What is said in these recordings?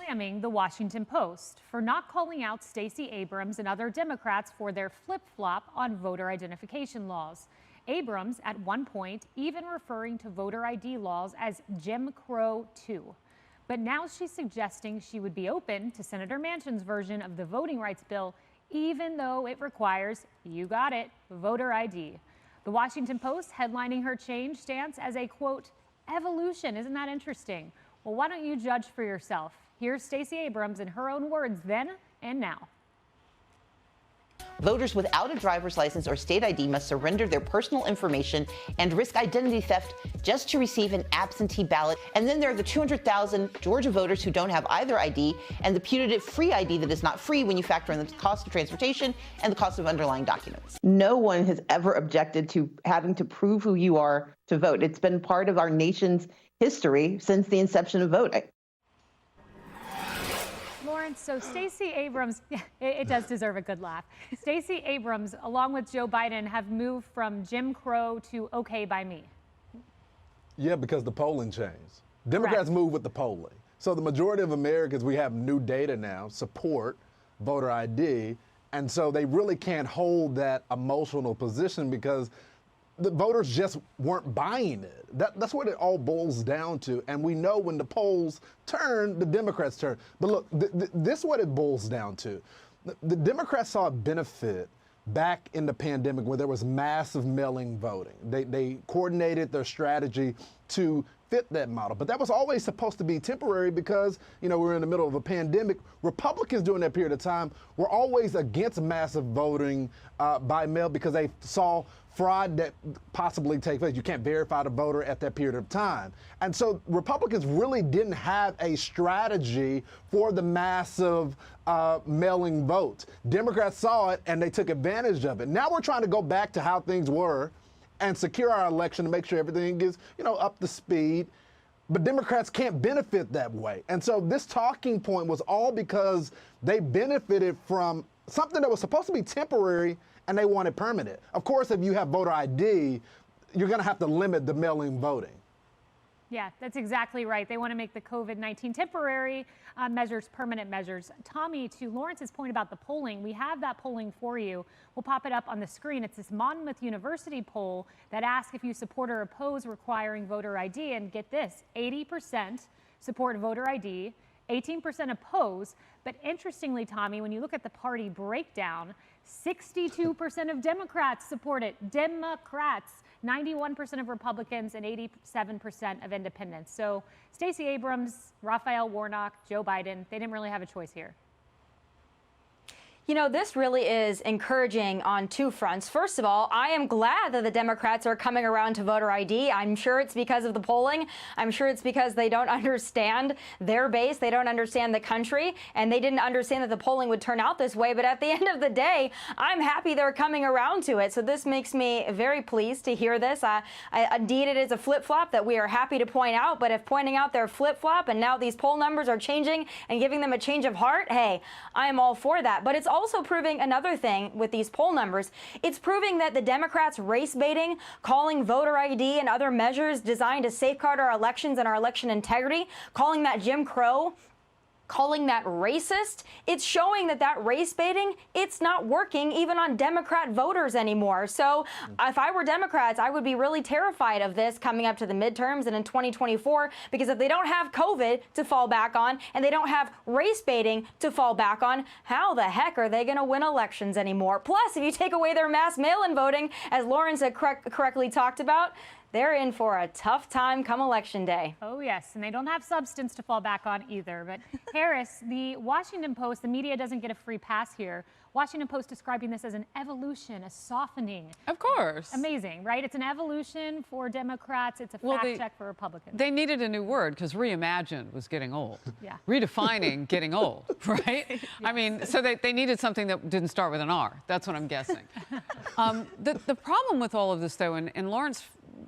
slamming the Washington Post for not calling out Stacey Abrams and other Democrats for their flip-flop on voter identification laws. Abrams, at one point, even referring to voter ID laws as Jim Crow 2. But now she's suggesting she would be open to Senator Manchin's version of the voting rights bill, even though it requires, you got it, voter ID. The Washington Post headlining her change stance as a, quote, evolution. Isn't that interesting? Well, why don't you judge for yourself? Here's Stacey Abrams in her own words then and now. Voters without a driver's license or state ID must surrender their personal information and risk identity theft just to receive an absentee ballot. And then there are the 200,000 Georgia voters who don't have either ID and the putative free ID that is not free when you factor in the cost of transportation and the cost of underlying documents. No one has ever objected to having to prove who you are to vote. It's been part of our nation's history since the inception of voting. Lawrence, so Stacey Abrams, it does deserve a good laugh. Stacey Abrams, along with Joe Biden, have moved from Jim Crow to okay by me. Yeah, because the polling changed. Democrats move with the polling. So the majority of Americans, we have new data now, support voter ID. And so they really can't hold that emotional position because the voters just weren't buying it. That's what it all boils down to. And we know when the polls turn, the Democrats turn. But look, this is what it boils down to. The Democrats saw a benefit back in the pandemic when there was massive mail-in voting. They coordinated their strategy to fit that model. But that was always supposed to be temporary because, you know, we're in the middle of a pandemic. Republicans during that period of time were always against massive voting by mail because they saw fraud that possibly take place. You can't verify the voter at that period of time. And so Republicans really didn't have a strategy for the massive mail-in votes. Democrats saw it and they took advantage of it. Now we're trying to go back to how things were and secure our election to make sure everything is, you know, up to speed. But Democrats can't benefit that way. And so this talking point was all because they benefited from something that was supposed to be temporary and they want it permanent. Of course, if you have voter ID, you're going to have to limit the mail-in voting. Yeah, that's exactly right. They want to make the COVID-19 temporary measures permanent measures. Tommy, to Lawrence's point about the polling, we have that polling for you. We'll pop it up on the screen. It's this Monmouth University poll that asks if you support or oppose requiring voter ID. And get this, 80% support voter ID, 18% oppose. But interestingly, Tommy, when you look at the party breakdown, 62% of Democrats support it. Democrats. 91% of Republicans and 87% of independents. So Stacey Abrams, Raphael Warnock, Joe Biden, they didn't really have a choice here. You know, this really is encouraging on two fronts. First of all, I am glad that the Democrats are coming around to voter ID. I'm sure it's because of the polling. I'm sure it's because they don't understand their base. They don't understand the country, and they didn't understand that the polling would turn out this way. But at the end of the day, I'm happy they're coming around to it. So this makes me very pleased to hear this. Indeed, it is a flip-flop that we are happy to point out. But if pointing out their flip-flop and now these poll numbers are changing and giving them a change of heart, hey, I am all for that. But it's also proving another thing with these poll numbers. It's proving that the Democrats race baiting, calling voter ID and other measures designed to safeguard our elections and our election integrity, calling that Jim Crow, calling that racist, it's showing that that race baiting, it's not working even on Democrat voters anymore. So if I were Democrats, I would be really terrified of this coming up to the midterms and in 2024, because if they don't have COVID to fall back on and they don't have race baiting to fall back on, how the heck are they going to win elections anymore? Plus, if you take away their mass mail-in voting, as Lawrence had correctly talked about, they're in for a tough time come Election Day. Oh, yes, and they don't have substance to fall back on either. But Harris, the Washington Post, the media doesn't get a free pass here. Washington Post describing this as an evolution, a softening. Of course. Amazing, right? It's an evolution for Democrats. It's a fact check for Republicans. They needed a new word because reimagine was getting old. Yeah. Redefining getting old, right? Yes. I mean, so they needed something that didn't start with an R. That's what I'm guessing. The problem with all of this, though, and Lawrence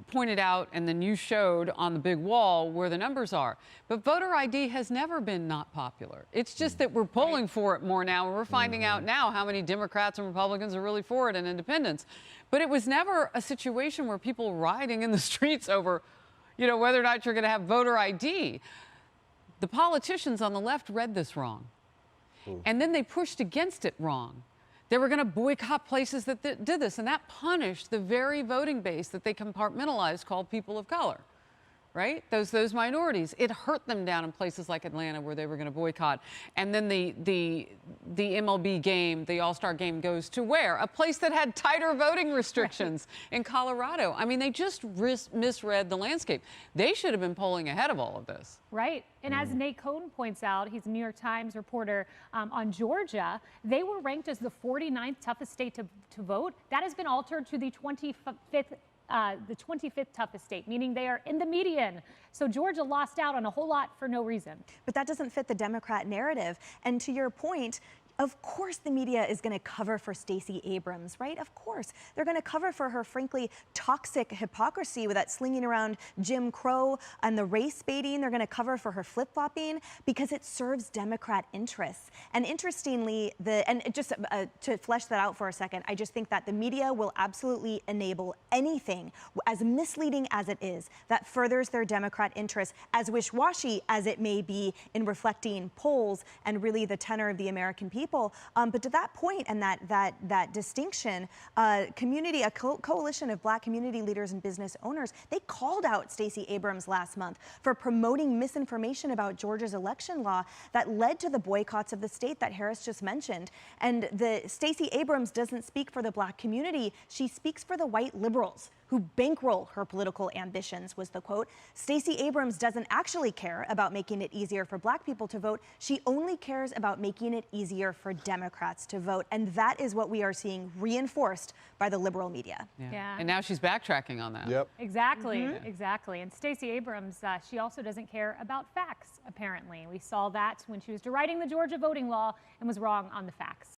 pointed out and then you showed on the big wall where the numbers are. But voter ID has never been not popular. It's just that we're polling for it more now, and we're finding out now how many Democrats and Republicans are really for it and independents. But it was never a situation where people rioting in the streets over, you know, whether or not you're going to have voter ID. The politicians on the left read this wrong. And then they pushed against it wrong. They were going to boycott places that did this, and that punished the very voting base that they compartmentalized called people of color, right? Those minorities. It hurt them down in places like Atlanta where they were going to boycott. And then the MLB game, the All-Star game, goes to where? A place that had tighter voting restrictions in Colorado. I mean, they just misread the landscape. They should have been polling ahead of all of this. Right. And as Nate Cohn points out, he's a New York Times reporter on Georgia, they were ranked as the 49th toughest state to vote. That has been altered to the 25th toughest state, meaning they are in the median. So Georgia lost out on a whole lot for no reason. But that doesn't fit the Democrat narrative. And to your point, of course the media is going to cover for Stacey Abrams, right? Of course. They're going to cover for her, frankly, toxic hypocrisy with that slinging around Jim Crow and the race baiting. They're going to cover for her flip-flopping because it serves Democrat interests. And interestingly, to flesh that out for a second, I just think that the media will absolutely enable anything, as misleading as it is, that furthers their Democrat interests, as wishy-washy as it may be in reflecting polls and really the tenor of the American people. But to that point and that distinction, a coalition of Black community leaders and business owners, they called out Stacey Abrams last month for promoting misinformation about Georgia's election law that led to the boycotts of the state that Harris just mentioned. And Stacey Abrams doesn't speak for the Black community. She speaks for the white liberals who bankroll her political ambitions, was the quote. Stacey Abrams doesn't actually care about making it easier for Black people to vote. She only cares about making it easier for Democrats to vote. And that is what we are seeing reinforced by the liberal media. Yeah. And now she's backtracking on that. Yep. Exactly, exactly. And Stacey Abrams, she also doesn't care about facts, apparently. We saw that when she was deriding the Georgia voting law and was wrong on the facts.